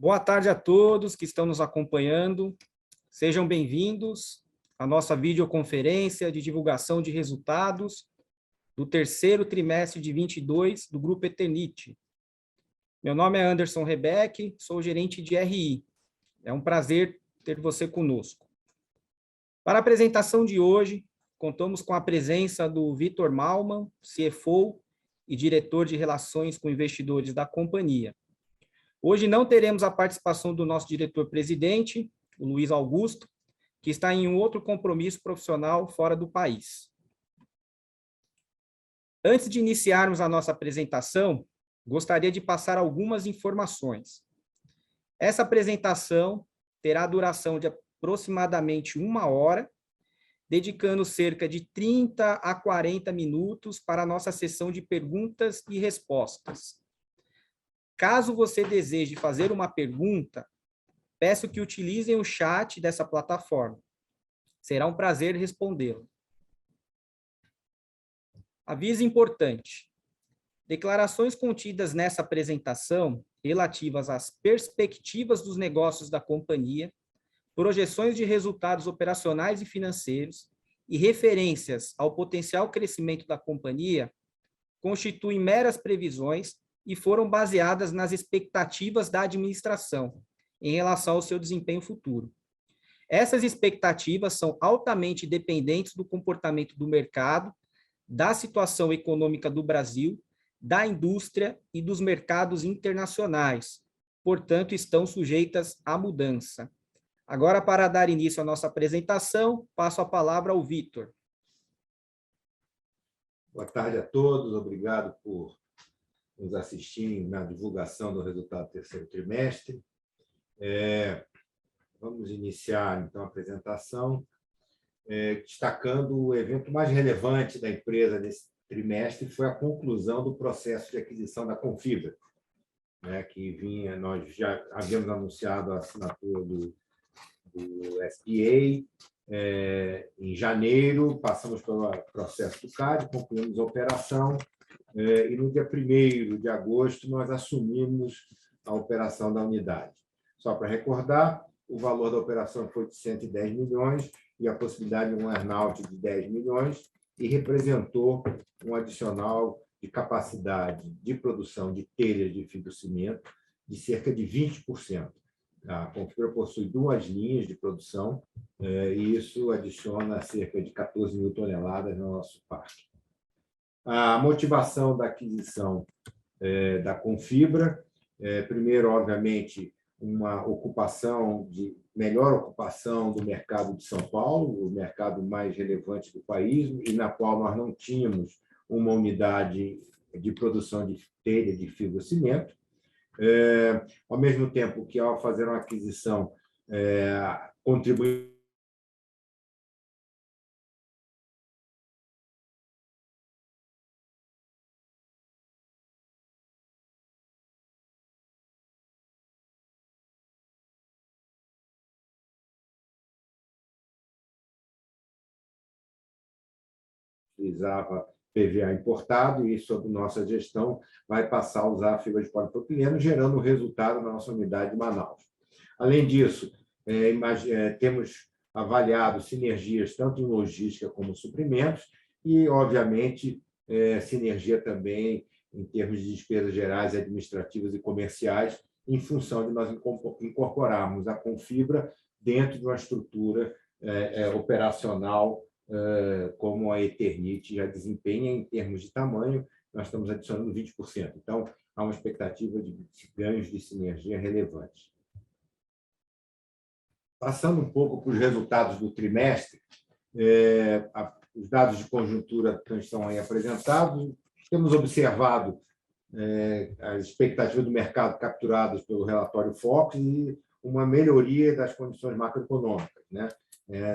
Boa tarde a todos que estão nos acompanhando. Sejam bem-vindos à nossa videoconferência de divulgação de resultados do terceiro trimestre de 22 do Grupo Eternit. Meu nome é Anderson Rebeck, sou gerente de RI. É um prazer ter você conosco. Para a apresentação de hoje, contamos com a presença do Vitor Malman, CFO e diretor de Relações com Investidores da companhia. Hoje não teremos a participação do nosso diretor-presidente, o Luiz Augusto, que está em um outro compromisso profissional fora do país. Antes de iniciarmos a nossa apresentação, gostaria de passar algumas informações. Essa apresentação terá duração de aproximadamente 1 hora, dedicando cerca de 30 a 40 minutos para a nossa sessão de perguntas e respostas. Caso você deseje fazer uma pergunta, peço que utilizem o chat dessa plataforma. Será um prazer respondê-lo. Aviso importante. Declarações contidas nessa apresentação, relativas às perspectivas dos negócios da companhia, projeções de resultados operacionais e financeiros e referências ao potencial crescimento da companhia, constituem meras previsões e foram baseadas nas expectativas da administração em relação ao seu desempenho futuro. Essas expectativas são altamente dependentes do comportamento do mercado, da situação econômica do Brasil, da indústria e dos mercados internacionais, portanto, estão sujeitas à mudança. Agora, para dar início à nossa apresentação, passo a palavra ao Vitor. Boa tarde a todos, obrigado por nos assistirem na divulgação do resultado do terceiro trimestre. Vamos iniciar, então, a apresentação, destacando o evento mais relevante da empresa nesse trimestre, foi a conclusão do processo de aquisição da Confibra, nós já havíamos anunciado a assinatura do SPA em janeiro, passamos pelo processo do CAD, concluímos a operação, e no dia 1º de agosto nós assumimos a operação da unidade. Só para recordar, o valor da operação foi de 110 milhões e a possibilidade de um earn-out de 10 milhões e representou um adicional de capacidade de produção de telhas de fibrocimento de cerca de 20%. A Confibra possui 2 linhas de produção e isso adiciona cerca de 14 mil toneladas no nosso parque. A motivação da aquisição da Confibra, primeiro, obviamente, uma melhor ocupação do mercado de São Paulo, o mercado mais relevante do país, e na qual nós não tínhamos uma unidade de produção de telha de fibrocimento. Ao mesmo tempo que, ao fazer uma aquisição, contribui utilizava PVA importado e, sob nossa gestão, vai passar a usar a fibra de polipropileno, gerando o resultado na nossa unidade de Manaus. Além disso, temos avaliado sinergias tanto em logística como suprimentos e, obviamente, sinergia também em termos de despesas gerais, administrativas e comerciais, em função de nós incorporarmos a Confibra dentro de uma estrutura operacional como a Eternit já desempenha em termos de tamanho, nós estamos adicionando 20%. Então, há uma expectativa de ganhos de sinergia relevantes. Passando um pouco para os resultados do trimestre, os dados de conjuntura que estão aí apresentados, temos observado as expectativas do mercado capturadas pelo relatório Focus e uma melhoria das condições macroeconômicas,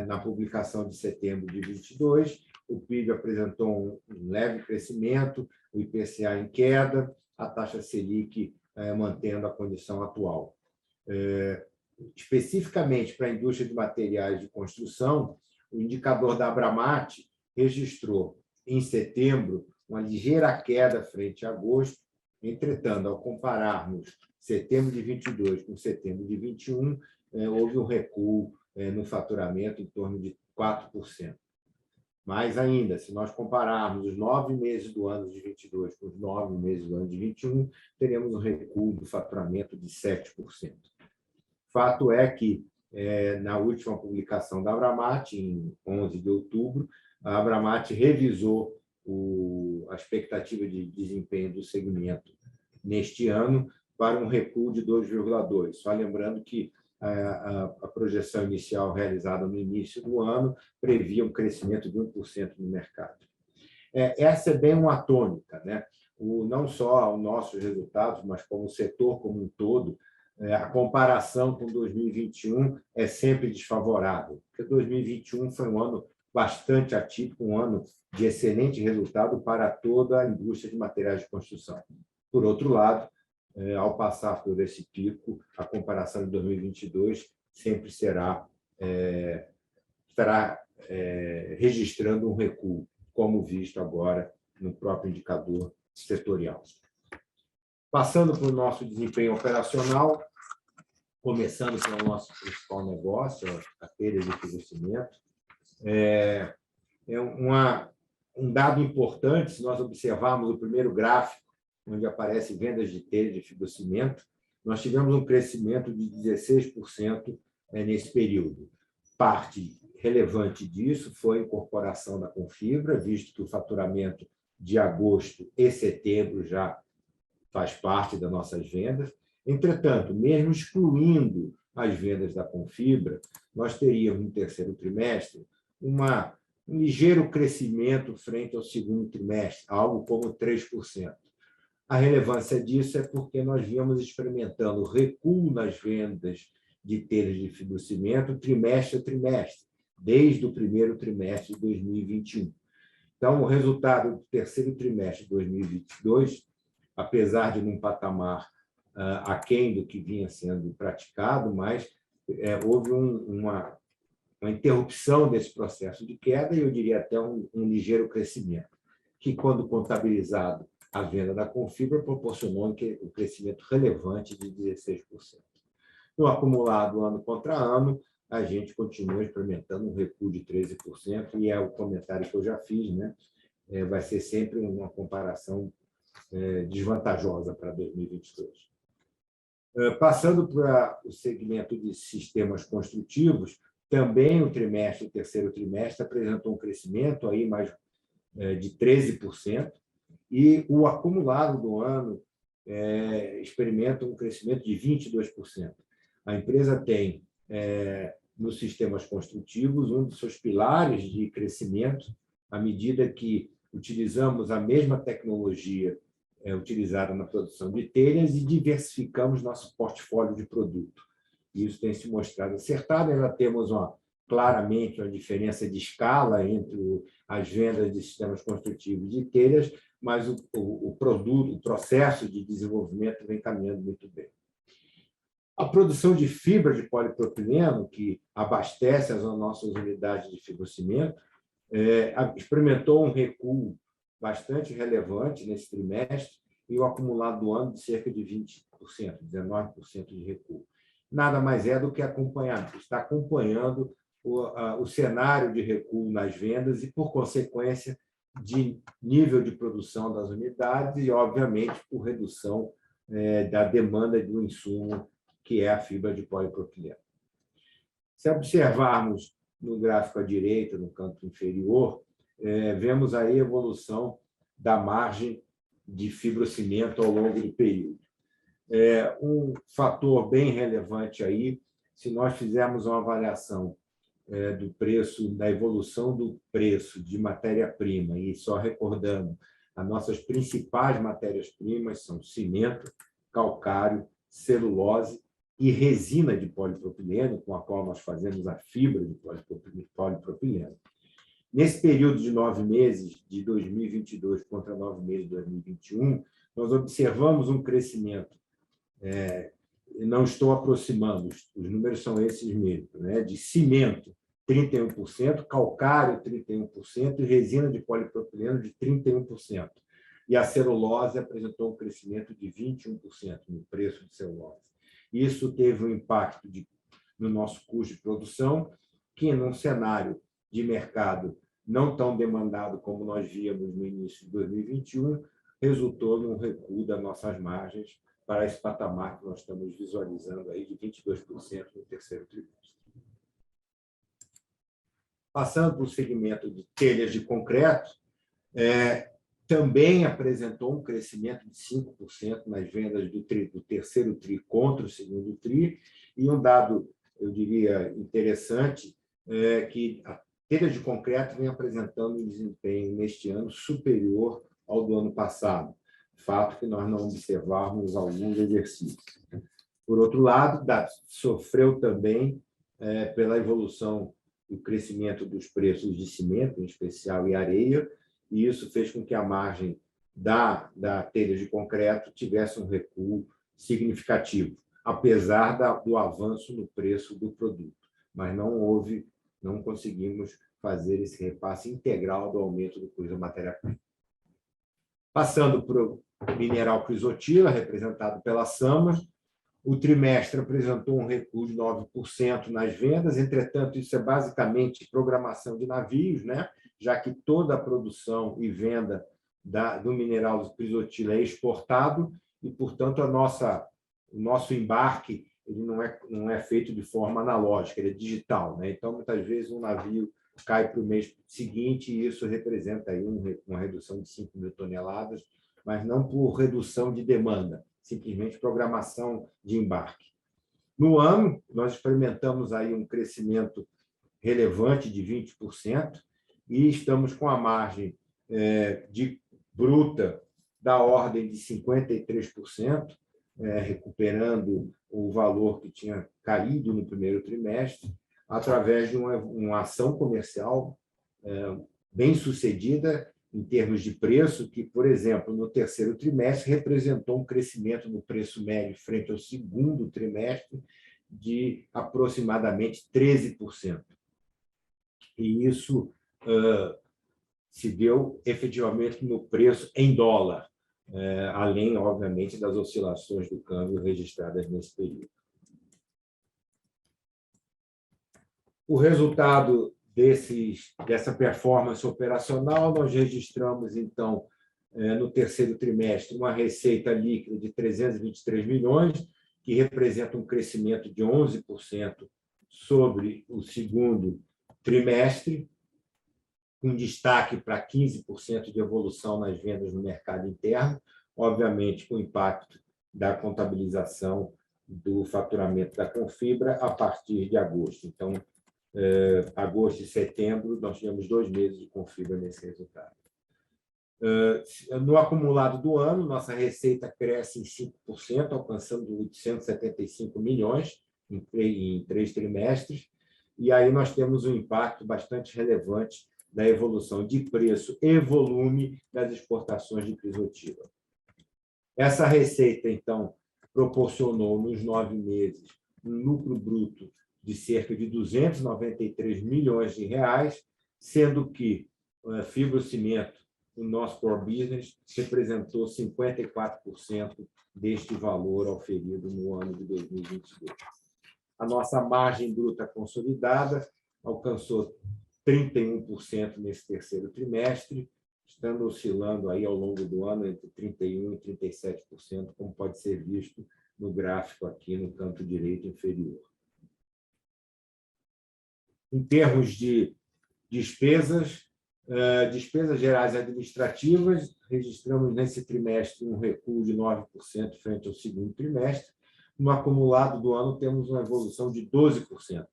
na publicação de setembro de 22, o PIB apresentou um leve crescimento, o IPCA em queda, a taxa Selic mantendo a condição atual. Especificamente para a indústria de materiais de construção, o indicador da Abramat registrou, em setembro, uma ligeira queda frente a agosto. Entretanto, ao compararmos setembro de 22 com setembro de 21, houve um recuo no faturamento em torno de 4%. Mais ainda, se nós compararmos os 9 meses do ano de 22 com os 9 meses do ano de 21, teremos um recuo do faturamento de 7%. Fato é que, na última publicação da Abramat, em 11 de outubro, a Abramat revisou a expectativa de desempenho do segmento neste ano para um recuo de 2,2%. Só lembrando que a projeção inicial realizada no início do ano previa um crescimento de 1% no mercado. Essa é bem uma tônica, né? Não só os nossos resultados, mas como o setor como um todo, a comparação com 2021 é sempre desfavorável, porque 2021 foi um ano bastante atípico, um ano de excelente resultado para toda a indústria de materiais de construção. Por outro lado, ao passar por esse pico, a comparação de 2022 sempre estará registrando um recuo, como visto agora no próprio indicador setorial. Passando para o nosso desempenho operacional, começando pelo nosso principal negócio, a telhas de revestimento, um dado importante, se nós observarmos o primeiro gráfico, onde aparece vendas de telha de fibrocimento, nós tivemos um crescimento de 16% nesse período. Parte relevante disso foi a incorporação da Confibra, visto que o faturamento de agosto e setembro já faz parte das nossas vendas. Entretanto, mesmo excluindo as vendas da Confibra, nós teríamos no terceiro trimestre um ligeiro crescimento frente ao segundo trimestre, algo como 3%. A relevância disso é porque nós viemos experimentando recuo nas vendas de telhas de fibrocimento trimestre a trimestre, desde o primeiro trimestre de 2021. Então, o resultado do terceiro trimestre de 2022, apesar de num patamar aquém do que vinha sendo praticado, mas houve uma interrupção desse processo de queda e, eu diria, até um ligeiro crescimento, que, quando contabilizado a venda da Confibra, proporcionou um crescimento relevante de 16%. No acumulado ano contra ano, a gente continua experimentando um recuo de 13%, e é o comentário que eu já fiz, né? Vai ser sempre uma comparação desvantajosa para 2022. Passando para o segmento de sistemas construtivos, também o terceiro trimestre, apresentou um crescimento aí mais de 13%, e o acumulado do ano experimenta um crescimento de 22%. A empresa tem, nos sistemas construtivos, um dos seus pilares de crescimento, à medida que utilizamos a mesma tecnologia utilizada na produção de telhas e diversificamos nosso portfólio de produto. Isso tem se mostrado acertado. Ainda temos claramente uma diferença de escala entre as vendas de sistemas construtivos de telhas, mas o processo de desenvolvimento vem caminhando muito bem. A produção de fibra de polipropileno, que abastece as nossas unidades de fibrocimento, experimentou um recuo bastante relevante nesse trimestre e o acumulado do ano de cerca de 20%, 19% de recuo. Nada mais é do que está acompanhando o cenário de recuo nas vendas e, por consequência, de nível de produção das unidades e, obviamente, por redução da demanda do insumo, que é a fibra de polipropileno. Se observarmos no gráfico à direita, no canto inferior, vemos a evolução da margem de fibrocimento ao longo do período. Um fator bem relevante aí, se nós fizermos uma avaliação do preço, da evolução do preço de matéria-prima, e só recordando, as nossas principais matérias-primas são cimento, calcário, celulose e resina de polipropileno, com a qual nós fazemos a fibra de polipropileno. Nesse período de 9 meses, de 2022 contra 9 meses de 2021, nós observamos um crescimento, não estou aproximando, os números são esses mesmos, né? De cimento, 31%, calcário, 31%, e resina de polipropileno, de 31%. e a celulose apresentou um crescimento de 21% no preço de celulose. Isso teve um impacto no nosso custo de produção, que, num cenário de mercado não tão demandado como nós víamos no início de 2021, resultou num recuo das nossas margens para esse patamar que nós estamos visualizando aí de 22% no terceiro trimestre. Passando para o segmento de telhas de concreto, também apresentou um crescimento de 5% nas vendas do terceiro TRI contra o segundo TRI, e um dado, eu diria, interessante, é que a telha de concreto vem apresentando um desempenho neste ano superior ao do ano passado, fato que nós não observávamos alguns exercícios. Por outro lado, sofreu também pela evolução do crescimento dos preços de cimento, em especial, e areia, e isso fez com que a margem da telha de concreto tivesse um recuo significativo, apesar do avanço no preço do produto. Mas não conseguimos fazer esse repasse integral do aumento do custo da matéria-prima. Passando para o mineral crisotila, representado pela Sama, o trimestre apresentou um recuo de 9% nas vendas, entretanto, isso é basicamente programação de navios, né? Já que toda a produção e venda do mineral crisotila é exportado e, portanto, o nosso embarque ele não é feito de forma analógica, ele é digital, né? Então, muitas vezes, um navio cai para o mês seguinte e isso representa aí uma redução de 5 mil toneladas, mas não por redução de demanda, simplesmente programação de embarque. No ano, nós experimentamos aí um crescimento relevante de 20% e estamos com a margem de bruta da ordem de 53%, recuperando o valor que tinha caído no primeiro trimestre, através de uma ação comercial bem sucedida em termos de preço, que, por exemplo, no terceiro trimestre representou um crescimento no preço médio frente ao segundo trimestre de aproximadamente 13%. E isso se deu efetivamente no preço em dólar, além, obviamente, das oscilações do câmbio registradas nesse período. O resultado dessa performance operacional, nós registramos, então, no terceiro trimestre, uma receita líquida de 323 milhões, que representa um crescimento de 11% sobre o segundo trimestre, com destaque para 15% de evolução nas vendas no mercado interno, obviamente com o impacto da contabilização do faturamento da Confibra a partir de agosto. Então, agosto e setembro, nós tivemos 2 meses de Confibra nesse resultado. No acumulado do ano, nossa receita cresce em 5%, alcançando 875 milhões em 3 trimestres, e aí nós temos um impacto bastante relevante da evolução de preço e volume das exportações de crisotila. Essa receita, então, proporcionou, nos 9 meses, um lucro bruto de cerca de 293 milhões de reais, sendo que fibrocimento, o nosso core business, representou 54% deste valor auferido no ano de 2022. A nossa margem bruta consolidada alcançou 31% nesse terceiro trimestre, estando oscilando aí ao longo do ano entre 31% e 37%, como pode ser visto no gráfico aqui no canto direito inferior. Em termos de despesas gerais administrativas, registramos nesse trimestre um recuo de 9% frente ao segundo trimestre. No acumulado do ano, temos uma evolução de 12%.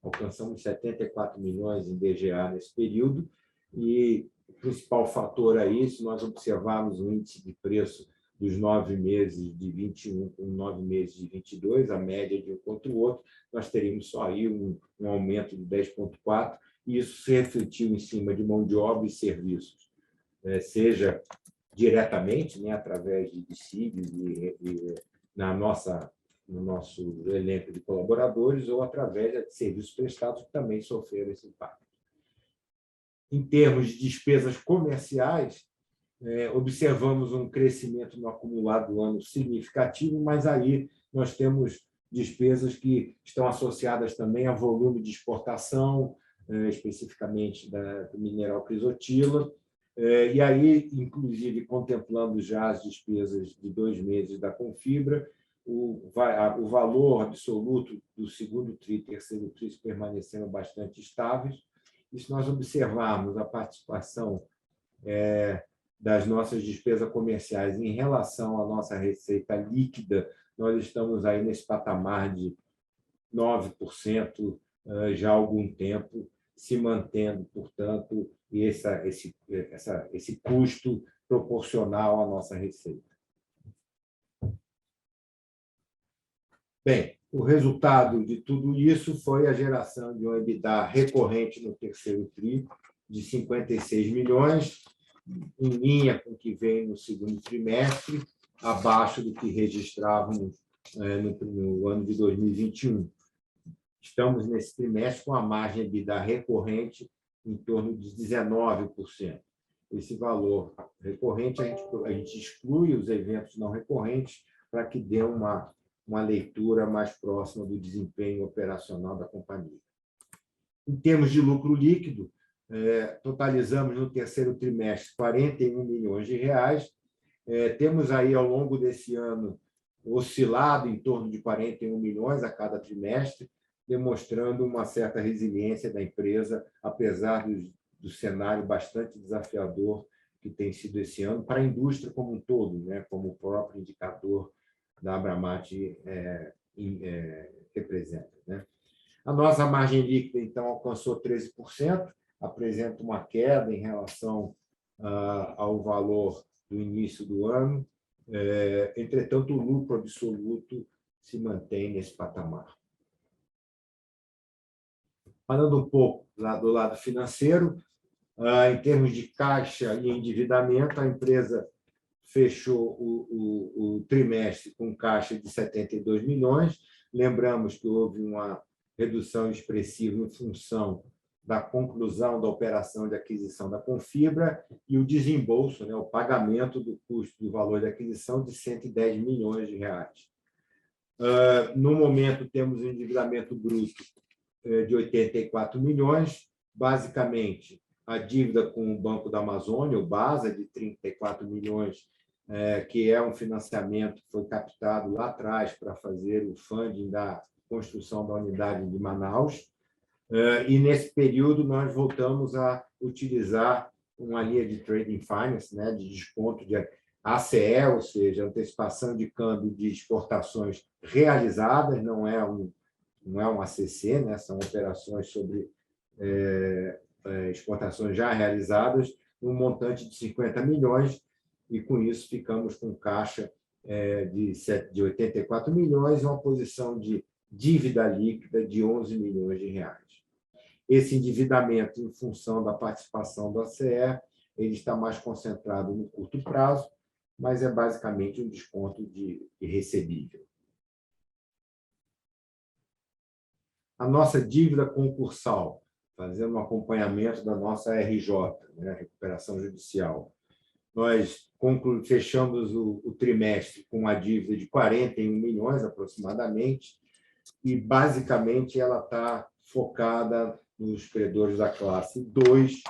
Alcançamos 74 milhões em DGA nesse período, e o principal fator aí, se nós observarmos o índice de preço dos 9 meses de 21 com 9 meses de 22, a média de um contra o outro, nós teríamos só aí um aumento de 10,4%, e isso se refletiu em cima de mão de obra e serviços, seja diretamente, né, através de subsídios e no nosso elenco de colaboradores, ou através de serviços prestados que também sofreram esse impacto. Em termos de despesas comerciais, observamos um crescimento no acumulado do ano significativo, mas aí nós temos despesas que estão associadas também a volume de exportação, especificamente do mineral crisotila, e aí, inclusive, contemplando já as despesas de 2 meses da Confibra, o valor absoluto do segundo TRI e terceiro TRI permanecendo bastante estáveis. E se nós observarmos a participação das nossas despesas comerciais em relação à nossa receita líquida, nós estamos aí nesse patamar de 9% já há algum tempo, se mantendo, portanto, esse custo proporcional à nossa receita. Bem, o resultado de tudo isso foi a geração de um EBITDA recorrente no terceiro TRI de 56 milhões, em linha com o que vem no segundo trimestre, abaixo do que registrávamos no ano de 2021. Estamos nesse trimestre com a margem EBITDA recorrente em torno de 19%. Esse valor recorrente, a gente exclui os eventos não recorrentes para que dê uma leitura mais próxima do desempenho operacional da companhia. Em termos de lucro líquido, totalizamos no terceiro trimestre 41 milhões de reais. Temos aí, ao longo desse ano, oscilado em torno de 41 milhões a cada trimestre, demonstrando uma certa resiliência da empresa, apesar do cenário bastante desafiador que tem sido esse ano para a indústria como um todo, né? Como o próprio indicador da Abramat representa, né? A nossa margem líquida, então, alcançou 13%, apresenta uma queda em relação ao valor do início do ano. Entretanto, o lucro absoluto se mantém nesse patamar. Falando um pouco do lado financeiro, em termos de caixa e endividamento, a empresa fechou o trimestre com caixa de 72 milhões. Lembramos que houve uma redução expressiva em função da conclusão da operação de aquisição da Confibra e o desembolso, né, o pagamento do custo do valor da aquisição de 110 milhões de reais. No momento, temos um endividamento bruto de 84 milhões, basicamente a dívida com o Banco da Amazônia, o BASA, de 34 milhões, que é um financiamento que foi captado lá atrás para fazer o funding da construção da unidade de Manaus. E, nesse período, nós voltamos a utilizar uma linha de trading finance, né, de desconto de ACE, ou seja, antecipação de câmbio de exportações realizadas, não é um ACC, né, são operações sobre exportações já realizadas, um montante de 50 milhões, e, com isso, ficamos com caixa de 84 milhões e uma posição de dívida líquida de 11 milhões de reais. Esse endividamento, em função da participação do ACE, ele está mais concentrado no curto prazo, mas é basicamente um desconto de recebível. A nossa dívida concursal, fazendo um acompanhamento da nossa RJ, né, recuperação judicial. Nós fechamos o trimestre com uma dívida de 41 milhões, aproximadamente, e, basicamente, ela está focada nos credores da classe 2,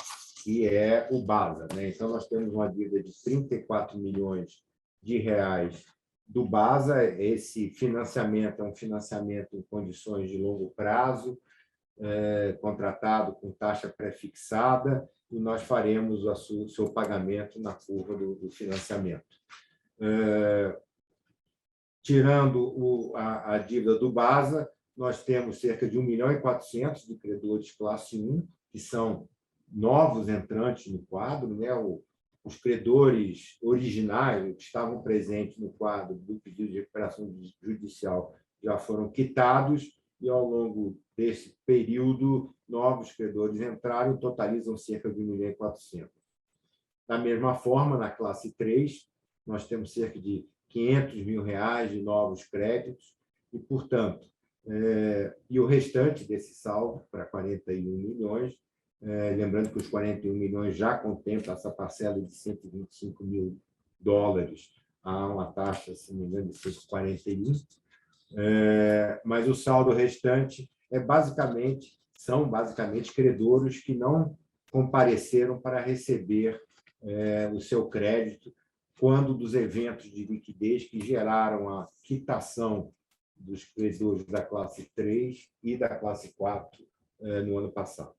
que é o BASA, né? Então, nós temos uma dívida de 34 milhões de reais do BASA. Esse financiamento é um financiamento em condições de longo prazo, contratado com taxa pré-fixada, e nós faremos o seu pagamento na curva do financiamento. Tirando a dívida do BASA, nós temos cerca de 1.400.000 de credores classe 1, que são novos entrantes no quadro, né? Os credores originais que estavam presentes no quadro do pedido de recuperação judicial já foram quitados, e, ao longo desse período, novos credores entraram e totalizam cerca de 1.400.000. Da mesma forma, na classe 3, nós temos cerca de 500 mil reais de novos créditos e, portanto, e o restante desse saldo, para 41 milhões, lembrando que os 41 milhões já contemplam essa parcela de 125 mil dólares a uma taxa, se não me engano, de 5,41. Mas o saldo restante são basicamente credores que não compareceram para receber o seu crédito quando dos eventos de liquidez que geraram a quitação dos credores da classe 3 e da classe 4 no ano passado.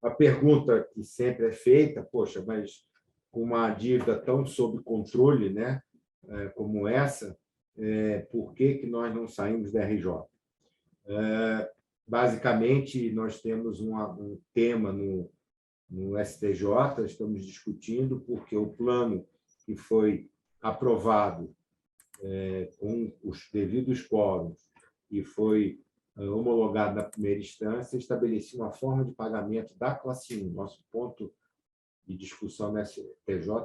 A pergunta que sempre é feita, poxa, mas com uma dívida tão sob controle, né, como essa, por que nós não saímos da RJ? Basicamente, nós temos um tema no STJ, estamos discutindo, porque o plano que foi aprovado com os devidos quóruns e foi homologado na primeira instância, estabelecia uma forma de pagamento da classe 1. Nosso ponto de discussão no STJ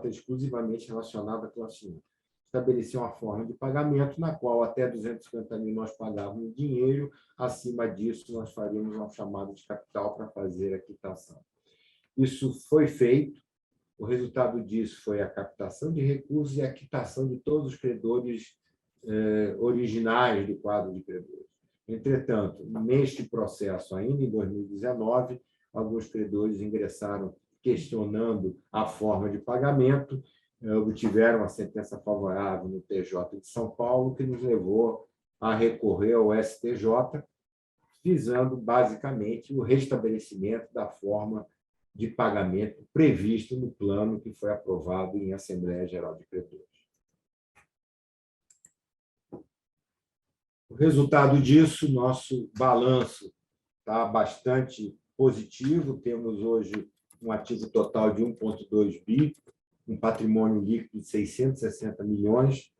é exclusivamente relacionado à classe 1. Estabelecia uma forma de pagamento na qual até 250 mil nós pagávamos dinheiro, acima disso nós faríamos uma chamada de capital para fazer a quitação. Isso foi feito, o resultado disso foi a captação de recursos e a quitação de todos os credores originais do quadro de credores. Entretanto, neste processo, ainda em 2019, alguns credores ingressaram questionando a forma de pagamento, obtiveram a sentença favorável no TJ de São Paulo, que nos levou a recorrer ao STJ, visando, basicamente, o restabelecimento da forma de pagamento previsto no plano que foi aprovado em Assembleia Geral de Credores. O resultado disso, nosso balanço está bastante positivo, temos hoje um ativo total de 1,2 bi, um patrimônio líquido de 660 milhões,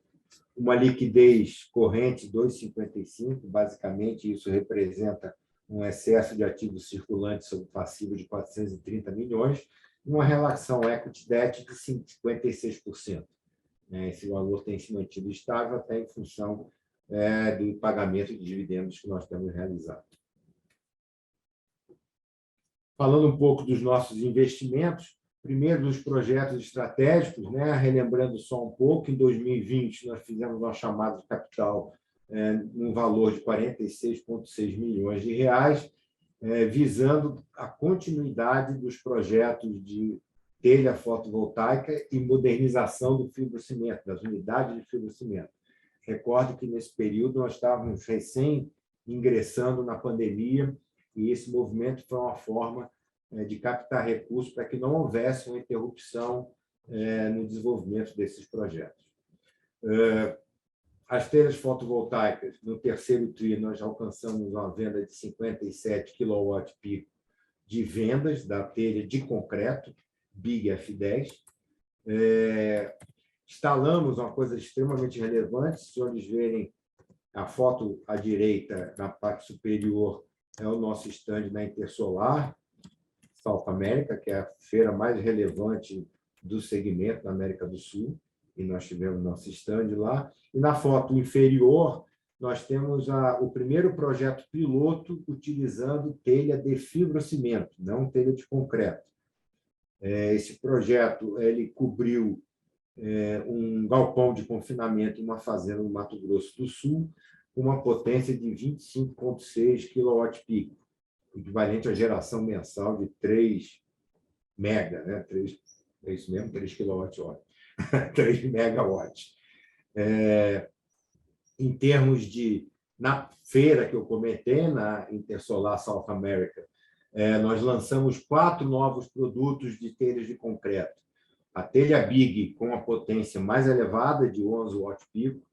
uma liquidez corrente de 2,55, basicamente isso representa um excesso de ativos circulantes sobre passivo de 430 milhões, uma relação equity-debt de 56%. Esse valor tem se mantido estável até em função do pagamento de dividendos que nós temos realizado. Falando um pouco dos nossos investimentos, primeiro dos projetos estratégicos, relembrando só um pouco, em 2020 nós fizemos uma chamada de capital num valor de 46,6 milhões de reais, visando a continuidade dos projetos de telha fotovoltaica e modernização do fibrocimento, das unidades de fibrocimento. Recordo que, nesse período, nós estávamos recém ingressando na pandemia e esse movimento foi uma forma de captar recursos para que não houvesse uma interrupção no desenvolvimento desses projetos. As telhas fotovoltaicas, no terceiro TRI, nós alcançamos uma venda de 57 kW-peak de vendas da telha de concreto, Big F10. Instalamos uma coisa extremamente relevante, se vocês verem a foto à direita, na parte superior, é o nosso stand na Intersolar, South America, que é a feira mais relevante do segmento na América do Sul, e nós tivemos nosso stand lá. E na foto inferior, nós temos o primeiro projeto piloto utilizando telha de fibrocimento, não telha de concreto. Esse projeto ele cobriu um galpão de confinamento em uma fazenda no Mato Grosso do Sul, com uma potência de 25,6 kW-peak, equivalente à geração mensal de 3 mega, né? 3, é isso mesmo, 3 kWh, 3 megawatts. Em termos de, na feira que eu comentei, na Intersolar South America, nós lançamos 4 novos produtos de telhas de concreto. A telha Big, com a potência mais elevada, de 11 watt-pico,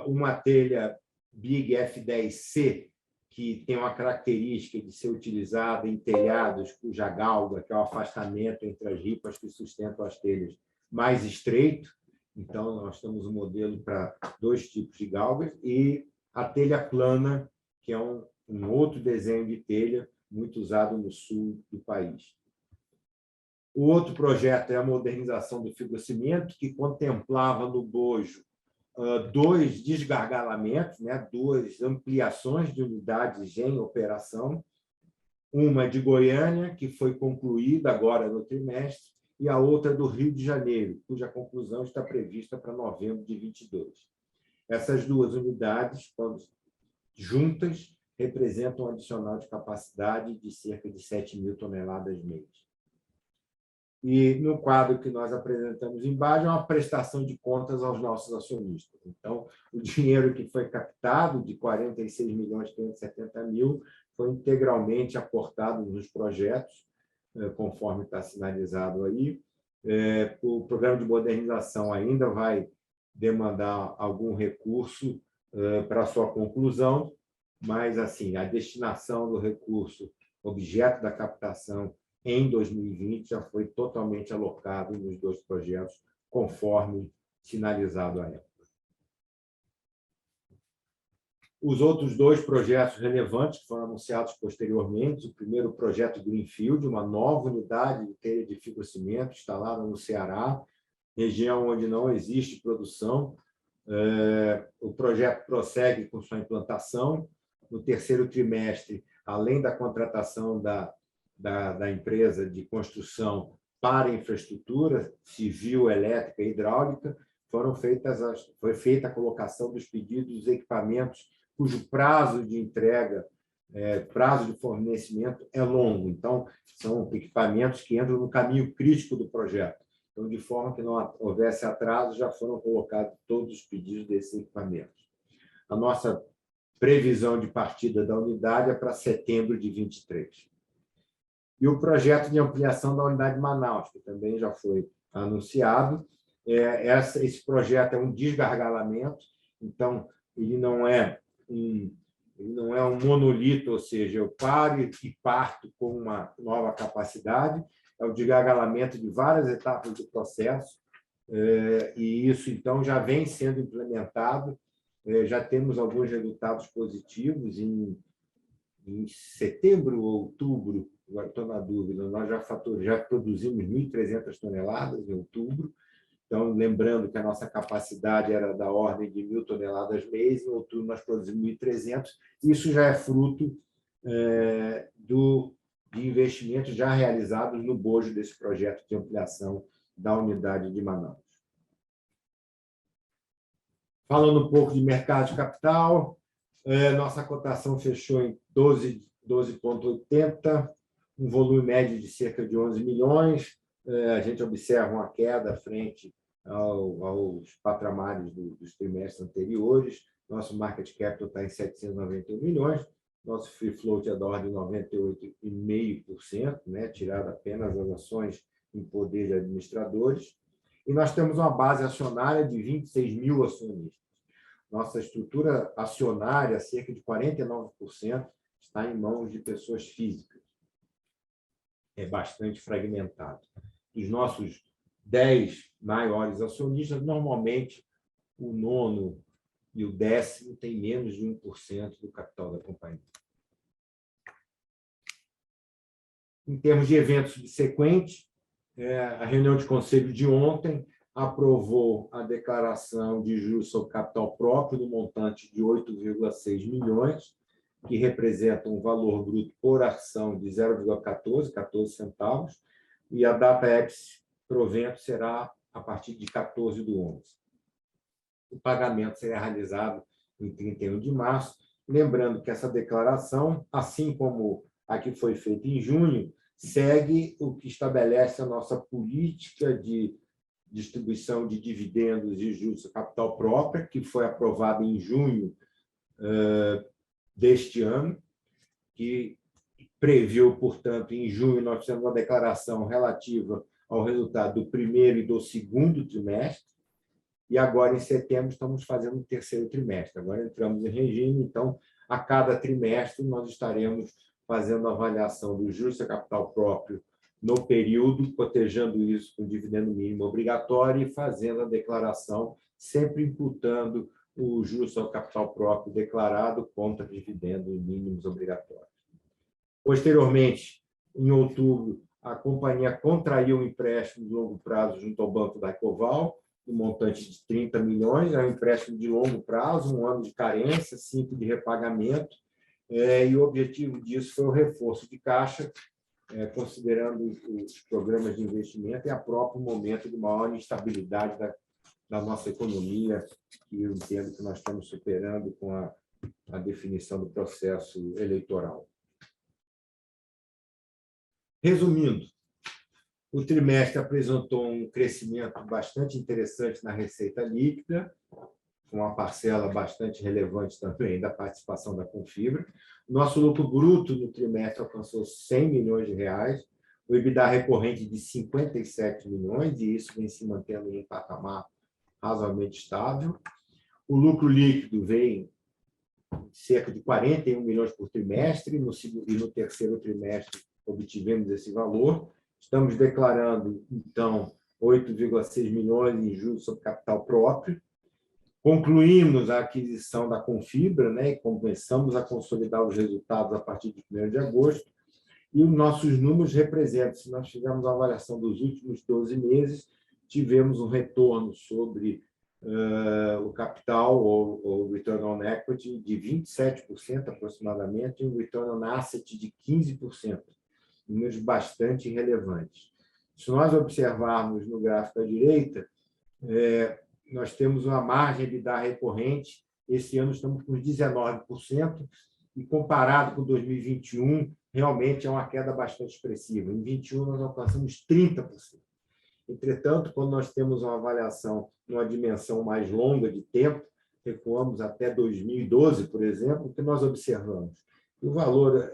uma telha Big F10C, que tem uma característica de ser utilizada em telhados cuja galga, que é o afastamento entre as ripas que sustentam as telhas, mais estreito. Então, nós temos um modelo para 2 tipos de galgas, e a telha plana, que é um outro desenho de telha muito usado no sul do país. O outro projeto é a modernização do fibrocimento, que contemplava no bojo 2 desgargalamentos, 2 ampliações de unidades em operação, uma de Goiânia, que foi concluída agora no trimestre, e a outra do Rio de Janeiro, cuja conclusão está prevista para novembro de 22. Essas duas unidades, quando juntas, representam um adicional de capacidade de cerca de 7.000 toneladas mês. E no quadro que nós apresentamos embaixo é uma prestação de contas aos nossos acionistas. Então, o dinheiro que foi captado, de 46.570.000, foi integralmente aportado nos projetos, conforme está sinalizado aí. O programa de modernização ainda vai demandar algum recurso para sua conclusão, mas assim, a destinação do recurso objeto da captação em 2020 já foi totalmente alocado nos dois projetos, conforme sinalizado à época. Os outros dois projetos relevantes que foram anunciados posteriormente, o primeiro projeto Greenfield, uma nova unidade de telha de fibrocimento instalada no Ceará, região onde não existe produção. O projeto prossegue com sua implantação. No terceiro trimestre, além da contratação da empresa de construção para infraestrutura civil, elétrica e hidráulica, foi feita a colocação dos pedidos dos equipamentos cujo prazo de entrega, prazo de fornecimento é longo. Então, são equipamentos que entram no caminho crítico do projeto. Então, de forma que não houvesse atraso, já foram colocados todos os pedidos desses equipamentos. A nossa previsão de partida da unidade é para setembro de 23. E o projeto de ampliação da unidade de Manaus, que também já foi anunciado. Esse projeto é um desgargalamento, então, ele não é um monolito, ou seja, eu paro e parto com uma nova capacidade, é o desgargalamento de várias etapas do processo, e isso, então, já vem sendo implementado, já temos alguns resultados positivos em setembro ou outubro, agora estou na dúvida, nós já produzimos 1.300 toneladas em outubro. Então, lembrando que a nossa capacidade era da ordem de 1.000 toneladas mês, em outubro nós produzimos 1.300. Isso já é fruto de investimentos já realizados no bojo desse projeto de ampliação da unidade de Manaus. Falando um pouco de mercado de capital, nossa cotação fechou em 12,80, um volume médio de cerca de 11 milhões. A gente observa uma queda frente aos patamares dos trimestres anteriores. Nosso market capital está em 791 milhões, nosso free float é da ordem de 98,5%, né, tirado apenas as ações em poder de administradores, e nós temos uma base acionária de 26.000 acionistas. Nossa estrutura acionária, cerca de 49%, está em mãos de pessoas físicas. É bastante fragmentado. Dos nossos 10 maiores acionistas, normalmente o nono e o 10º têm menos de 1% do capital da companhia. Em termos de eventos subsequentes, a reunião de conselho de ontem aprovou a declaração de juros sobre capital próprio no montante de 8,6 milhões, que representa um valor bruto por ação de 0,14 centavos, e a data ex provento será a partir de 14/11. O pagamento será realizado em 31 de março. Lembrando que essa declaração, assim como a que foi feita em junho, segue o que estabelece a nossa política de distribuição de dividendos e juros sobre capital próprio, que foi aprovada em junho deste ano, que previu, portanto, em junho nós fizemos uma declaração relativa ao resultado do primeiro e do segundo trimestre, e agora, em setembro, estamos fazendo o terceiro trimestre. Agora entramos em regime, então, a cada trimestre, nós estaremos fazendo a avaliação do juros sobre capital próprio no período, cotejando isso com dividendo mínimo obrigatório e fazendo a declaração, sempre imputando o juros sobre capital próprio declarado contra dividendos mínimos obrigatórios. Posteriormente, em outubro, a companhia contraiu um empréstimo de longo prazo junto ao Banco da Ecoval, no montante de 30 milhões, é um empréstimo de longo prazo, 1 ano de carência, 5 de repagamento, e o objetivo disso foi o reforço de caixa, considerando os programas de investimento e a próprio momento de maior instabilidade da nossa economia, que eu entendo que nós estamos superando com a definição do processo eleitoral. Resumindo, o trimestre apresentou um crescimento bastante interessante na receita líquida, com uma parcela bastante relevante também da participação da Confibra. O nosso lucro bruto no trimestre alcançou 100 milhões de reais, o EBITDA recorrente de 57 milhões, e isso vem se mantendo em um patamar razoavelmente estável. O lucro líquido vem cerca de 41 milhões por trimestre, e no terceiro trimestre obtivemos esse valor. Estamos declarando, então, 8,6 milhões em juros sobre capital próprio. Concluímos a aquisição da Confibra, e começamos a consolidar os resultados a partir de 1º de agosto. E os nossos números representam, se nós fizermos a avaliação dos últimos 12 meses, tivemos um retorno sobre o capital, ou return on equity, de 27% aproximadamente, e um return on asset de 15%, números bastante relevantes. Se nós observarmos no gráfico à direita, nós temos uma margem de EBITDA recorrente, esse ano estamos com 19%, e comparado com 2021, realmente é uma queda bastante expressiva. Em 2021, nós alcançamos 30%. Entretanto, quando nós temos uma avaliação numa dimensão mais longa de tempo, recuamos até 2012, por exemplo, o que nós observamos? O valor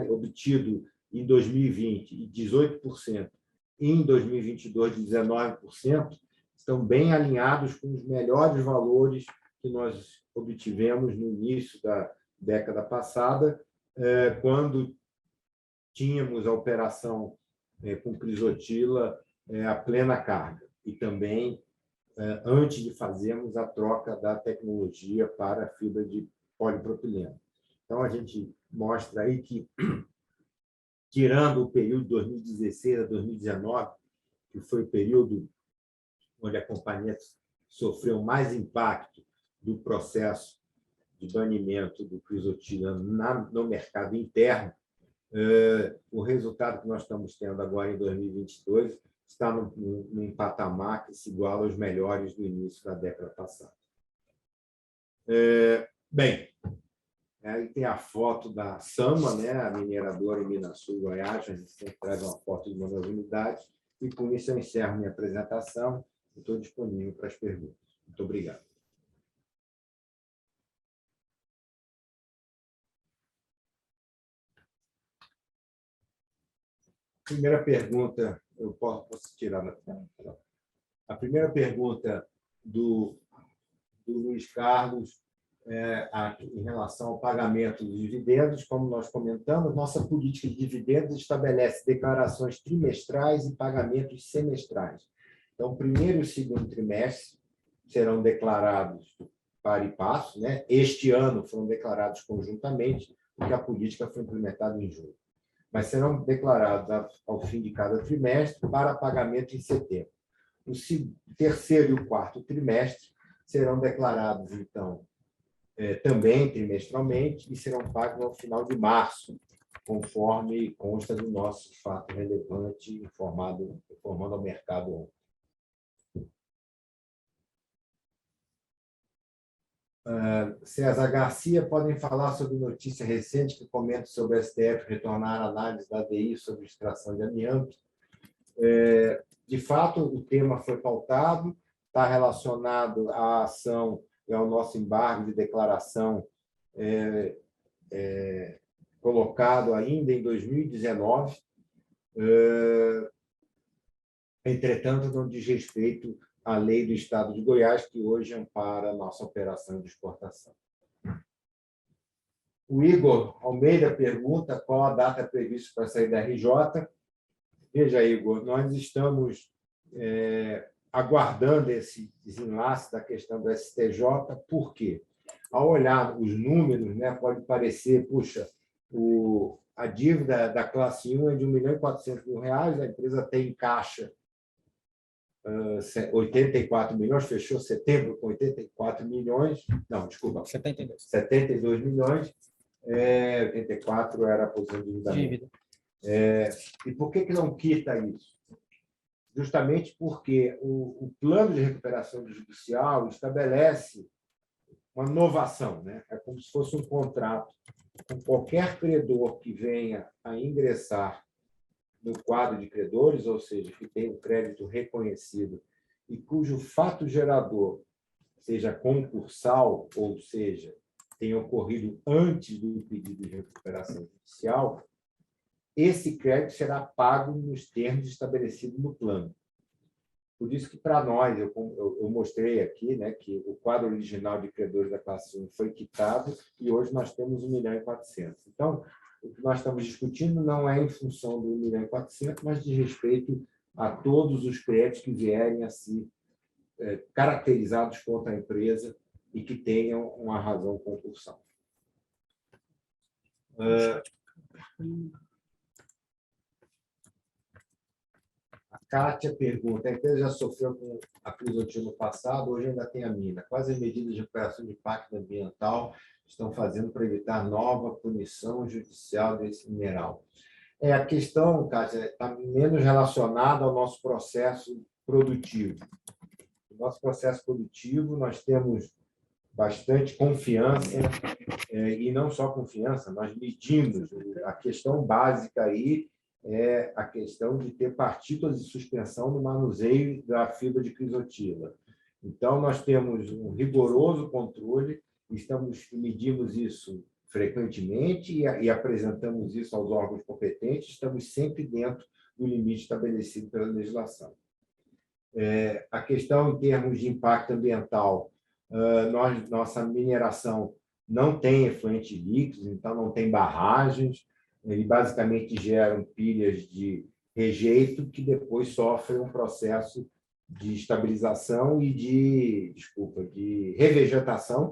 obtido em 2020 de 18%, e em 2022 de 19%, estão bem alinhados com os melhores valores que nós obtivemos no início da década passada, quando tínhamos a operação com Crisotila a plena carga, e também antes de fazermos a troca da tecnologia para a fibra de polipropileno. Então, a gente mostra aí que, tirando o período de 2016 a 2019, que foi o período onde a companhia sofreu mais impacto do processo de banimento do Crisotila no mercado interno, o resultado que nós estamos tendo agora em 2022 está num patamar que se iguala aos melhores do início da década passada. Bem, aí tem a foto da Sama, a mineradora em Minas Sul, Goiás. A gente sempre traz uma foto de uma das unidades. E com isso eu encerro minha apresentação. Estou disponível para as perguntas. Muito obrigado. Primeira pergunta, eu posso tirar na tela? A primeira pergunta do Luiz Carlos em relação ao pagamento dos dividendos. Como nós comentamos, nossa política de dividendos estabelece declarações trimestrais e pagamentos semestrais. Então, o primeiro e o segundo trimestre serão declarados par e passo. Este ano foram declarados conjuntamente, porque a política foi implementada em julho. Mas serão declarados ao fim de cada trimestre para pagamento em setembro. O terceiro e o quarto trimestre serão declarados, então, também trimestralmente, e serão pagos ao final de março, conforme consta do nosso fato relevante informando ao mercado ontem. César Garcia, podem falar sobre notícia recente que comenta sobre o STF retornar à análise da ADI sobre extração de amianto. De fato, o tema foi pautado, está relacionado à ação e ao nosso embargo de declaração colocado ainda em 2019. Entretanto, não diz respeito à lei do Estado de Goiás, que hoje ampara a nossa operação de exportação. O Igor Almeida pergunta qual a data prevista para sair da RJ. Veja, Igor, nós estamos aguardando esse desenlace da questão do STJ. Por quê? Ao olhar os números, pode parecer, puxa, a dívida da classe 1 é de R$ 1.400.000, a empresa tem em caixa 84 milhões, fechou setembro com 84 milhões, não, desculpa, 72 milhões. 84 era a posição de endividamento. Dívida. E por que não quita isso? Justamente porque o plano de recuperação judicial estabelece uma novação, né? É como se fosse um contrato com qualquer credor que venha a ingressar no quadro de credores, ou seja, que tem um crédito reconhecido e cujo fato gerador seja concursal, ou seja, tenha ocorrido antes do pedido de recuperação judicial, esse crédito será pago nos termos estabelecidos no plano. Por isso que, para nós, eu mostrei aqui, né, que o quadro original de credores da classe 1 foi quitado e hoje nós temos 1.400.000. Então, o que nós estamos discutindo não é em função do 1.400.000, mas de respeito a todos os créditos que vierem a ser caracterizados contra a empresa e que tenham uma razão concursal. A Kátia pergunta: a empresa já sofreu com a crise no passado, hoje ainda tem a mina. Quais as medidas de recuperação de impacto ambiental estão fazendo para evitar nova punição judicial desse mineral? A questão, Kátia, está menos relacionada ao nosso processo produtivo. No nosso processo produtivo, nós temos bastante confiança, e não só confiança, nós medimos. A questão básica aí é a questão de ter partículas de suspensão no manuseio da fibra de crisotila. Então, nós temos um rigoroso controle, medimos isso frequentemente e apresentamos isso aos órgãos competentes, estamos sempre dentro do limite estabelecido pela legislação. A questão em termos de impacto ambiental, nossa mineração não tem efluentes líquidos, então não tem barragens, ele basicamente geram pilhas de rejeito que depois sofrem um processo de estabilização e de revegetação.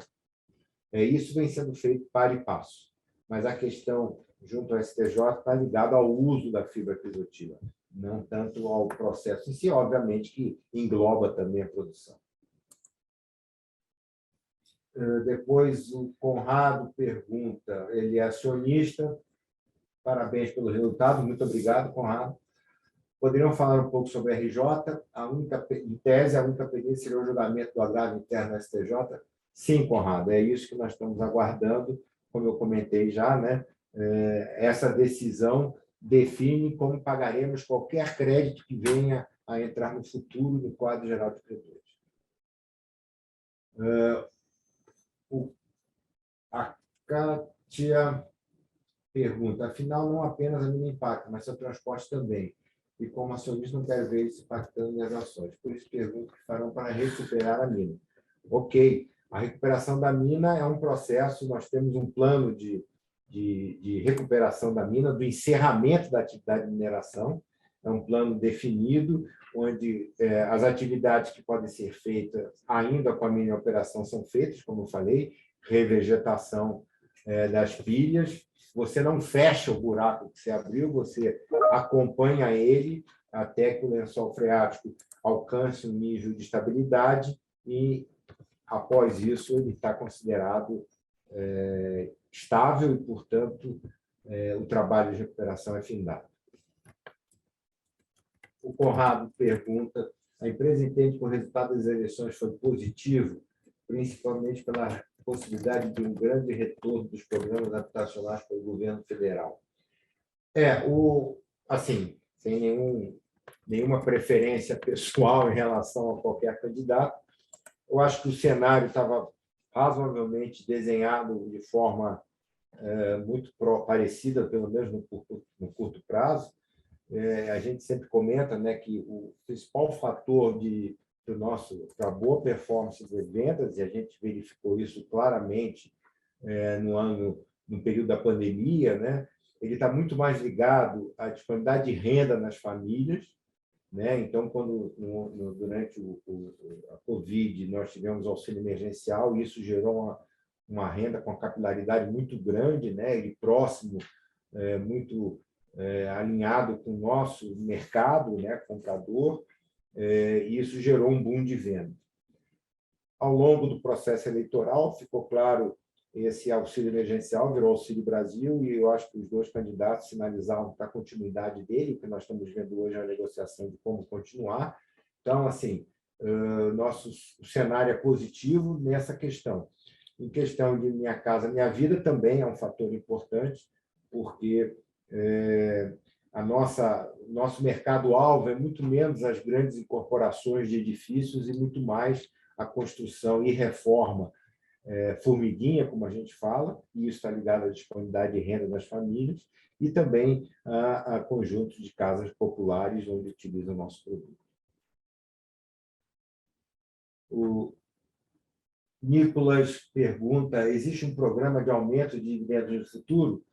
Isso vem sendo feito para e passo. Mas a questão, junto ao STJ, está ligada ao uso da fibra crisotila, não tanto ao processo em si, obviamente, que engloba também a produção. Depois, o Conrado pergunta, ele é acionista. Parabéns pelo resultado, muito obrigado, Conrado. Poderiam falar um pouco sobre a RJ? Em tese, a única pendência seria o julgamento do agravo interno da STJ? Sim, Conrado, é isso que nós estamos aguardando, como eu comentei já, né? Essa decisão define como pagaremos qualquer crédito que venha a entrar no futuro no quadro geral de credores. A Kátia pergunta: afinal, não apenas a mina impacta, mas seu transporte também. E como acionista, não quero ver isso impactando minhas ações. Por isso, pergunto o que farão para recuperar a mina. Ok. A recuperação da mina é um processo, nós temos um plano de recuperação da mina, do encerramento da atividade de mineração, é um plano definido, onde as atividades que podem ser feitas ainda com a mina em operação são feitas, como eu falei, revegetação das pilhas. Você não fecha o buraco que você abriu, você acompanha ele até que o lençol freático alcance um nível de estabilidade e, após isso, ele está considerado estável e, portanto, o trabalho de recuperação é findado. O Conrado pergunta: a empresa entende que o resultado das eleições foi positivo, principalmente pela possibilidade de um grande retorno dos programas habitacionais pelo governo federal? Assim, sem nenhuma preferência pessoal em relação a qualquer candidato, eu acho que o cenário estava razoavelmente desenhado de forma muito parecida, pelo menos no curto prazo. A gente sempre comenta, né, que o principal fator para a boa performance das vendas, e a gente verificou isso claramente no período da pandemia, né, ele está muito mais ligado à disponibilidade de renda nas famílias, né? Então, durante a Covid, nós tivemos auxílio emergencial, e isso gerou uma renda com uma capilaridade muito grande, né, e próximo, muito alinhado com o nosso mercado, né, comprador, e isso gerou um boom de venda. Ao longo do processo eleitoral, ficou claro esse auxílio emergencial virou Auxílio Brasil, e eu acho que os dois candidatos sinalizaram para a continuidade dele, que nós estamos vendo hoje a negociação de como continuar. Então, assim, o cenário é positivo nessa questão. Em questão de Minha Casa Minha Vida, também é um fator importante, porque nosso mercado-alvo é muito menos as grandes incorporações de edifícios e muito mais a construção e reforma formiguinha, como a gente fala, e isso está ligado à disponibilidade de renda das famílias, e também a conjunto de casas populares onde utilizam o nosso produto. O Nicolas pergunta: existe um programa de aumento de dividendos no futuro?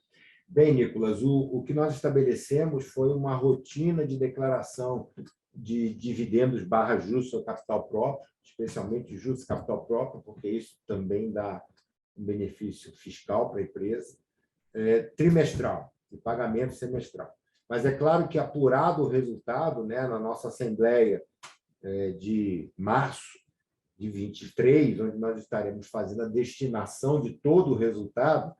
Bem, Nicolas, o que nós estabelecemos foi uma rotina de declaração de dividendos / juros sobre capital próprio, especialmente juros capital próprio, porque isso também dá um benefício fiscal para a empresa, trimestral, e pagamento semestral. Mas é claro que, apurado o resultado, né, na nossa assembleia de março de 23, onde nós estaremos fazendo a destinação de todo o resultado,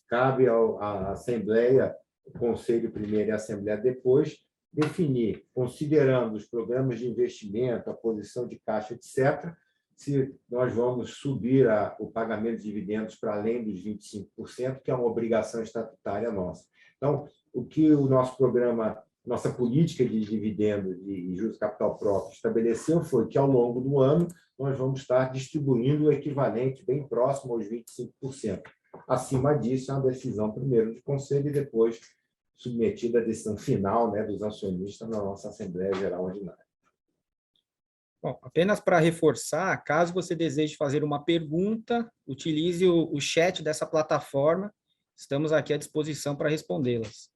cabe à Assembleia, o Conselho primeiro e a Assembleia depois, definir, considerando os programas de investimento, a posição de caixa, etc., se nós vamos subir o pagamento de dividendos para além dos 25%, que é uma obrigação estatutária nossa. Então, o que o nosso programa, nossa política de dividendos e juros de capital próprio estabeleceu foi que, ao longo do ano, nós vamos estar distribuindo o equivalente bem próximo aos 25%. Acima disso, é uma decisão primeiro do Conselho e depois submetida à decisão final, né, dos acionistas na nossa Assembleia Geral Ordinária. Bom, apenas para reforçar, caso você deseje fazer uma pergunta, utilize o chat dessa plataforma. Estamos aqui à disposição para respondê-las.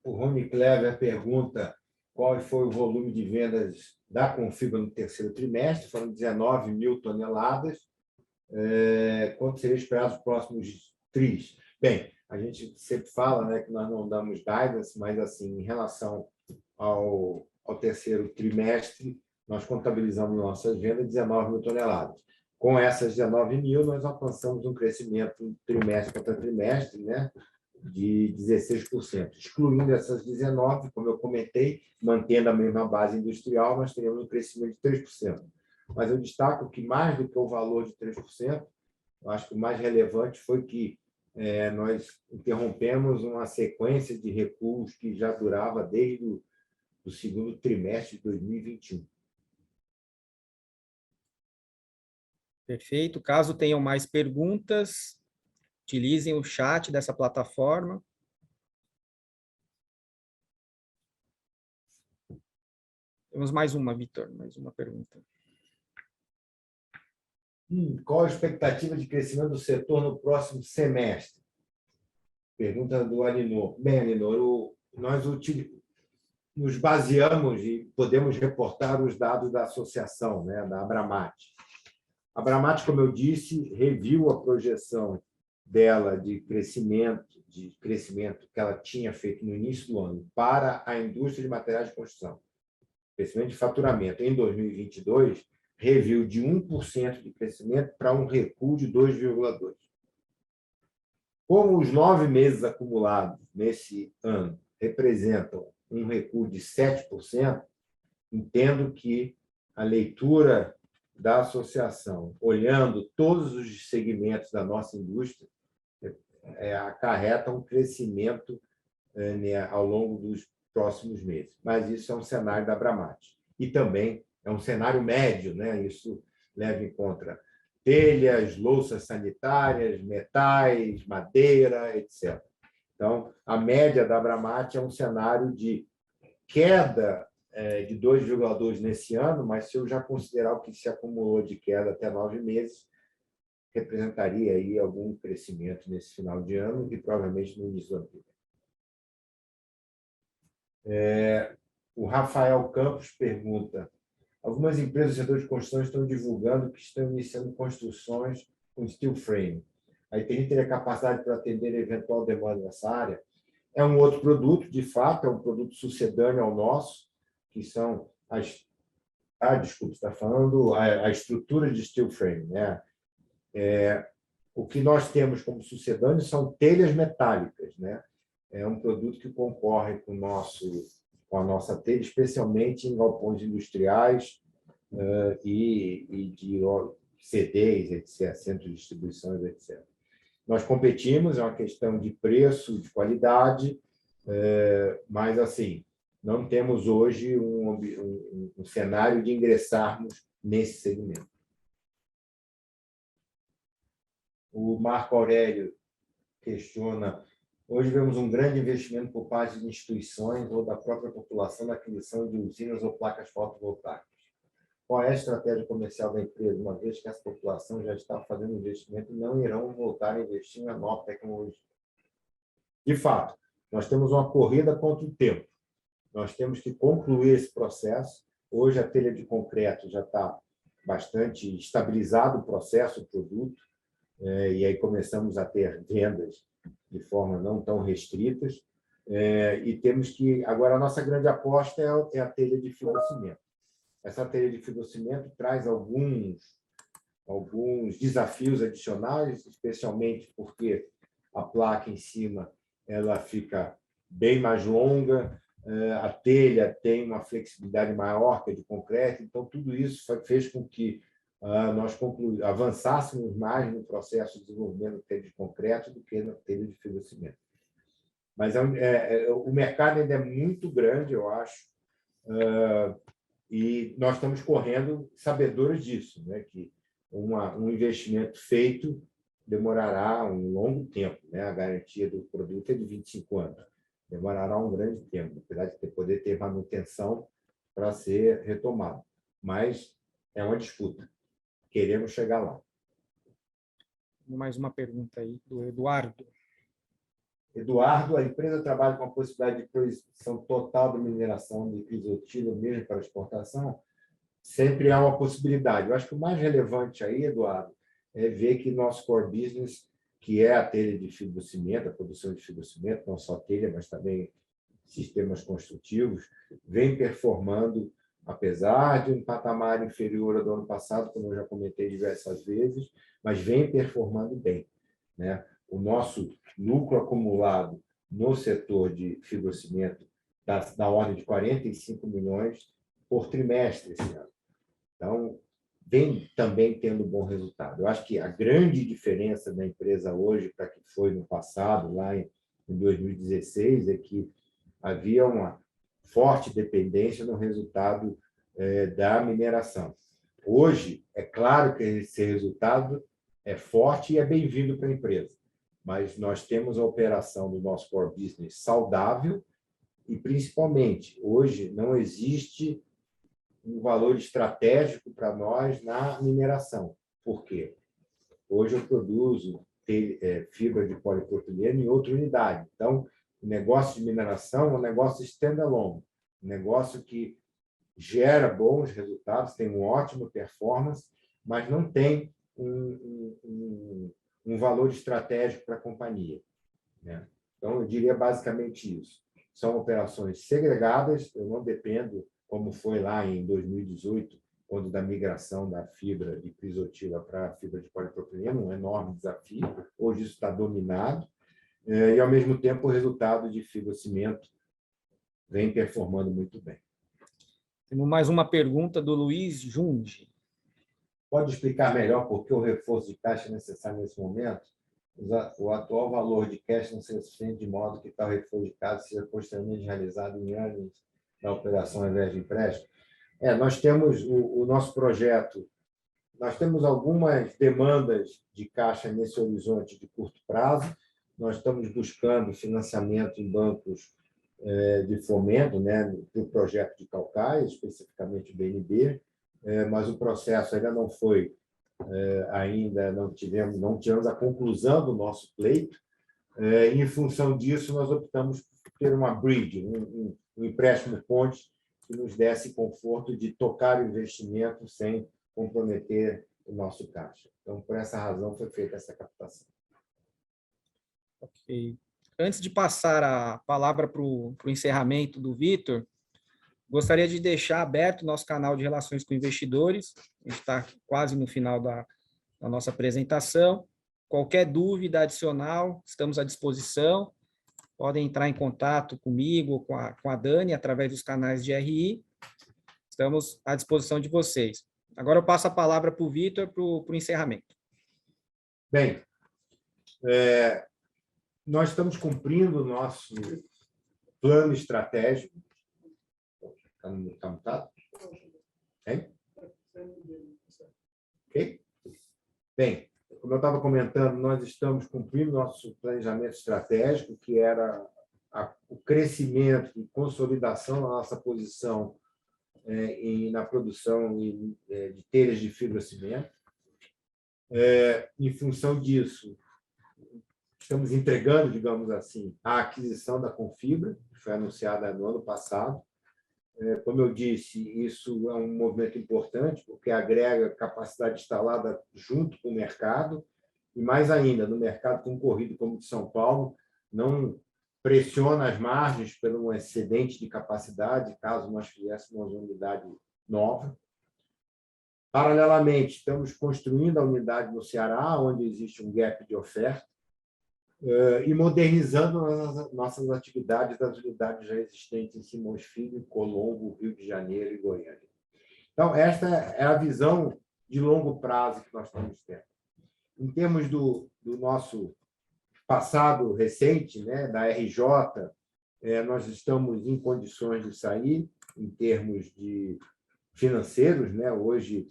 O Rony Clever pergunta qual foi o volume de vendas da Confiba no terceiro trimestre. Foram 19 mil toneladas. Quanto seria esperado nos próximos tris? Bem, a gente sempre fala, né, que nós não damos guidance, mas, assim, em relação ao terceiro trimestre, nós contabilizamos nossas vendas 19 mil toneladas. Com essas 19 mil, nós alcançamos um crescimento trimestre contra trimestre, né, de 16%. Excluindo essas 19, como eu comentei, mantendo a mesma base industrial, nós teríamos um crescimento de 3%. Mas eu destaco que, mais do que o valor de 3%, eu acho que o mais relevante foi que nós interrompemos uma sequência de recuos que já durava desde o segundo trimestre de 2021. Perfeito. Caso tenham mais perguntas, utilizem o chat dessa plataforma. Temos mais uma, Vitor, mais uma pergunta. Qual a expectativa de crescimento do setor no próximo semestre? Pergunta do Alinor. Bem, Alinor, nós nos baseamos e podemos reportar os dados da associação, né, da Abramat. A Abramat, como eu disse, reviu a projeção dela de crescimento que ela tinha feito no início do ano para a indústria de materiais de construção. Crescimento de faturamento em 2022 reviu de 1% de crescimento para um recuo de 2,2%. Como os 9 meses acumulados nesse ano representam um recuo de 7%, entendo que a leitura da associação, olhando todos os segmentos da nossa indústria, acarreta um crescimento ao longo dos próximos meses. Mas isso é um cenário da Abramat. E também é um cenário médio, né? Isso leva em conta telhas, louças sanitárias, metais, madeira, etc. Então, a média da Abramat é um cenário de queda de 2,2% nesse ano, mas se eu já considerar o que se acumulou de queda até 9 meses, representaria aí algum crescimento nesse final de ano e provavelmente no início do ano que vem. O Rafael Campos pergunta: algumas empresas do setor de construção estão divulgando que estão iniciando construções com steel frame. A ITN teria capacidade para atender a eventual demanda nessa área? É um outro produto, de fato, é um produto sucedâneo ao nosso, que são as... desculpa, você está falando a estrutura de steel frame, né? O que nós temos como sucedâneo são telhas metálicas, né? É um produto que concorre com a nossa telha, especialmente em galpões industriais e de CDs, etc., centros de distribuição, etc. Nós competimos, é uma questão de preço, de qualidade, mas, assim, não temos hoje um cenário de ingressarmos nesse segmento. O Marco Aurélio questiona: hoje vemos um grande investimento por parte de instituições ou da própria população na aquisição de usinas ou placas fotovoltaicas. Qual é a estratégia comercial da empresa, uma vez que essa população já está fazendo investimento e não irão voltar a investir na nova tecnologia? De fato, nós temos uma corrida contra o tempo. Nós temos que concluir esse processo. Hoje, a telha de concreto já está bastante estabilizado, o processo, o produto, e aí começamos a ter vendas de forma não tão restritas, e temos que... Agora, a nossa grande aposta é a telha de fibrocimento. Essa telha de fibrocimento traz alguns desafios adicionais, especialmente porque a placa em cima ela fica bem mais longa, a telha tem uma flexibilidade maior que a de concreto, então tudo isso fez com que nós avançássemos mais no processo de desenvolvimento da telha de concreto do que na telha de fibrocimento. Mas o mercado ainda é muito grande, eu acho, e nós estamos correndo sabedores disso, né? Que um investimento feito demorará um longo tempo, né? A garantia do produto é de 25 anos. Demorará um grande tempo, apesar de poder ter manutenção para ser retomado. Mas é uma disputa. Queremos chegar lá. Mais uma pergunta aí do Eduardo. Eduardo, a empresa trabalha com a possibilidade de proibição total da mineração de crisotilo mesmo para exportação? Sempre há uma possibilidade. Eu acho que o mais relevante aí, Eduardo, é ver que nosso core business, que é a telha de fibrocimento, a produção de fibrocimento, não só telha, mas também sistemas construtivos, vem performando, apesar de um patamar inferior ao do ano passado, como eu já comentei diversas vezes, mas vem performando bem, né? O nosso lucro acumulado no setor de fibrocimento está na ordem de 45 milhões por trimestre esse ano. Então, vem também tendo bom resultado. Eu acho que a grande diferença da empresa hoje para que foi no passado, lá em 2016, é que havia uma forte dependência no resultado da mineração. Hoje, é claro que esse resultado é forte e é bem-vindo para a empresa, mas nós temos a operação do nosso core business saudável e, principalmente, hoje não existe um valor estratégico para nós na mineração. Por quê? Hoje eu produzo fibra de polipropileno em outra unidade. Então, o negócio de mineração é um negócio standalone, um negócio que gera bons resultados, tem uma ótima performance, mas não tem um valor estratégico para a companhia, né? Então, eu diria basicamente isso. São operações segregadas, eu não dependo, como foi lá em 2018, quando da migração da fibra de crisotila para a fibra de polipropileno, um enorme desafio. Hoje isso está dominado, e, ao mesmo tempo, o resultado de fibrocimento vem performando muito bem. Temos mais uma pergunta do Luiz Junge. Pode explicar melhor por que o reforço de caixa é necessário nesse momento? O atual valor de caixa não seja suficiente, de modo que tal reforço de caixa seja posteriormente realizado em anos da operação ao invés de empréstimo? Nós temos o nosso projeto, nós temos algumas demandas de caixa nesse horizonte de curto prazo. Nós estamos buscando financiamento em bancos de fomento, né, para o projeto de Caucais, especificamente o BNB, mas o processo ainda não foi, ainda não tivemos a conclusão do nosso pleito. Em função disso, nós optamos por ter uma bridge, um empréstimo ponte que nos desse conforto de tocar o investimento sem comprometer o nosso caixa. Então, por essa razão, foi feita essa captação. Ok. antes de passar a palavra para o encerramento do Vitor, gostaria de deixar aberto o nosso canal de relações com investidores. A gente está quase no final da nossa apresentação. Qualquer dúvida adicional, estamos à disposição. Podem entrar em contato comigo, com a Dani, através dos canais de RI. Estamos à disposição de vocês. Agora eu passo a palavra para o Vitor para o encerramento. Bem, nós estamos cumprindo o nosso plano estratégico. Está mutado? Hein? Ok? Bem, como eu estava comentando, nós estamos cumprindo nosso planejamento estratégico, que era o crescimento e consolidação da nossa posição na produção de telhas de fibrocimento. Em função disso, estamos entregando, digamos assim, a aquisição da Confibra, que foi anunciada no ano passado. Como eu disse, isso é um movimento importante, porque agrega capacidade instalada junto com o mercado, e mais ainda, no mercado concorrido como o de São Paulo, não pressiona as margens pelo um excedente de capacidade, caso nós fizéssemos uma unidade nova. Paralelamente, estamos construindo a unidade no Ceará, onde existe um gap de oferta, e modernizando as nossas atividades das unidades já existentes em Simões Filho, Colombo, Rio de Janeiro e Goiânia. Então, esta é a visão de longo prazo que nós estamos tendo. Em termos do nosso passado recente, né, da RJ, nós estamos em condições de sair em termos de financeiros, né? Hoje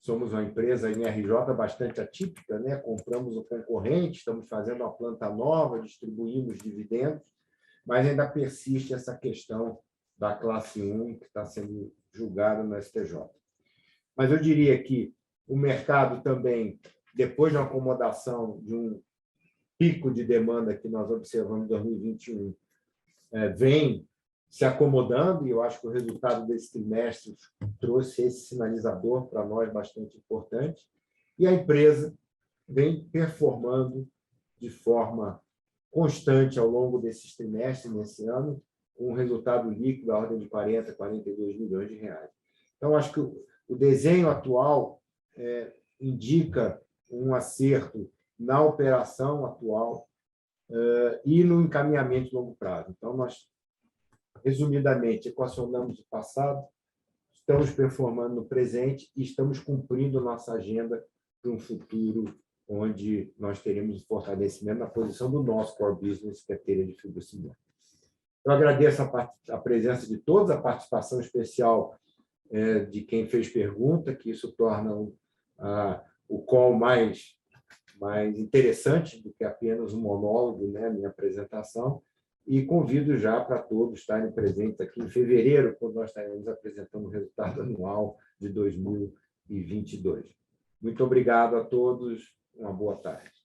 somos uma empresa em RJ bastante atípica, né? Compramos o concorrente, estamos fazendo uma planta nova, distribuímos dividendos, mas ainda persiste essa questão da classe 1 que está sendo julgada no STJ. Mas eu diria que o mercado também, depois de uma acomodação de um pico de demanda que nós observamos em 2021, vem se acomodando, e eu acho que o resultado desse trimestre trouxe esse sinalizador para nós bastante importante, e a empresa vem performando de forma constante ao longo desses trimestres, nesse ano, com um resultado líquido da ordem de 40, 42 milhões de reais. Então, acho que o desenho atual indica um acerto na operação atual e no encaminhamento de longo prazo. Então, nós, resumidamente, equacionamos o passado, estamos performando no presente e estamos cumprindo nossa agenda para um futuro onde nós teremos fortalecimento na posição do nosso core business, que é a telha de fibrocimento. Eu agradeço a presença de todos, a participação especial de quem fez pergunta, que isso torna o call mais interessante do que apenas um monólogo, né, minha apresentação, e convido já para todos estarem presentes aqui em fevereiro, quando nós estaremos apresentando o resultado anual de 2022. Muito obrigado a todos, uma boa tarde.